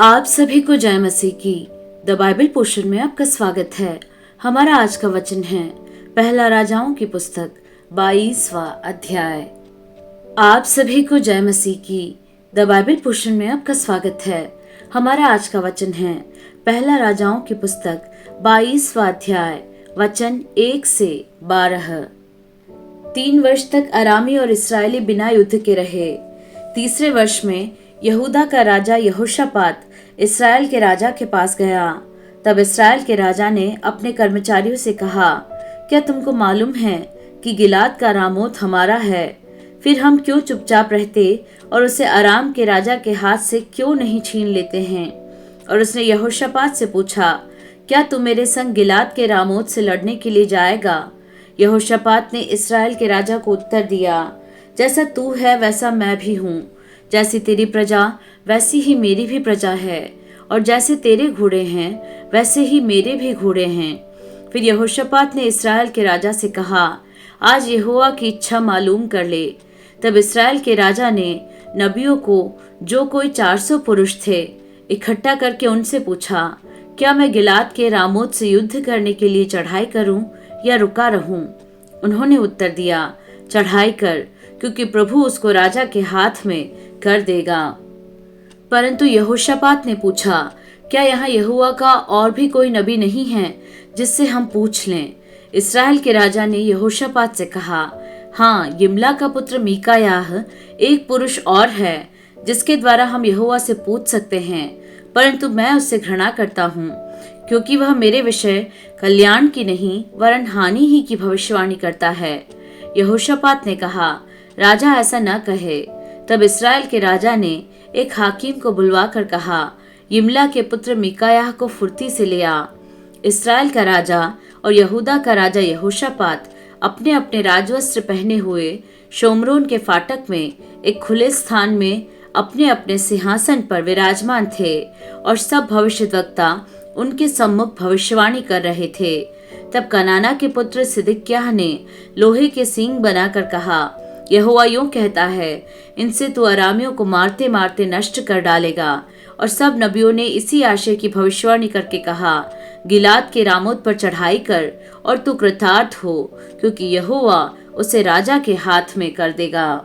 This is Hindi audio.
आप सभी को जय मसीह की द बाइबल पोर्शन में आपका स्वागत है। हमारा आज का वचन है पहला राजाओं की पुस्तक 22वां अध्याय। आप सभी को जय मसीह की द बाइबल पोर्शन में आपका स्वागत है। हमारा आज का वचन है पहला राजाओं की पुस्तक 22वां अध्याय, वचन 1 से 12। 3 वर्ष तक अरामी और इस्राएली बिना युद्ध के रहे। तीसरे वर्ष में यहूदा का राजा यहोशापात इस्राएल के राजा के पास गया। तब इस्राएल के राजा ने अपने कर्मचारियों से कहा, क्या तुमको मालूम है कि गिलाद का रामोत हमारा है? फिर हम क्यों चुपचाप रहते और उसे अराम के राजा के हाथ से क्यों नहीं छीन लेते हैं? और उसने यहोशापात से पूछा, क्या तू मेरे संग गिलाद के रामोत से लड़ने के लिए जाएगा? यहोशापात ने इस्राएल के राजा को उत्तर दिया, जैसा तू है वैसा मैं भी हूँ। जैसी तेरी प्रजा वैसी ही मेरी भी प्रजा है, और जैसे तेरे घोड़े हैं वैसे ही मेरे भी घोड़े हैं। फिर यहोशापात ने इस्राएल के राजा से कहा, आज यहोवा की इच्छा मालूम कर ले। तब इस्राएल के राजा ने नबियों को, जो कोई 400 पुरुष थे, इकट्ठा करके उनसे पूछा, क्या मैं गिलाद के रामोत से युद्ध करने के लिए चढ़ाई करूं या रुका रहूं? उन्होंने उत्तर दिया, चढ़ाई कर, क्योंकि प्रभु उसको राजा के हाथ में कर देगा। परंतु यहोशापात ने पूछा, क्या यहाँ यहोवा का और भी कोई नबी नहीं है जिससे हम पूछ लें? इस्राएल के राजा ने यहोशापात से कहा, हाँ, यिम्ला का पुत्र मीकायाह एक पुरुष और है जिसके द्वारा हम यहोवा से पूछ सकते हैं, परंतु मैं उससे घृणा करता हूँ, क्योंकि वह मेरे विषय कल्याण की नहीं वरन हानि ही की भविष्यवाणी करता है। यहोशापात ने कहा, राजा ऐसा न कहे। तब इस्राएल के राजा ने एक हाकिम को बुलवा कर कहा, यिम्ला के पुत्र मीकायाह को फुर्ती से ले आ। इस्राएल का राजा और यहूदा का राजा यहोशापात अपने अपने राजवस्त्र पहने हुए शोमरोन के फाटक में एक खुले स्थान में अपने अपने सिंहासन पर विराजमान थे, और सब भविष्यद्वक्ता उनके सम्मुख भविष्यवाणी कर रहे थे। तब कनाना के पुत्र सिदकिय्याह ने लोहे के सींग बनाकर कहा, यहोवा यूं कहता है, इनसे तू अरामियों को मारते मारते नष्ट कर डालेगा। और सब नबियों ने इसी आशय की भविष्यवाणी करके कहा, गिलाद के रामोत पर चढ़ाई कर और तू कृतार्थ हो, क्योंकि यहोवा उसे राजा के हाथ में कर देगा।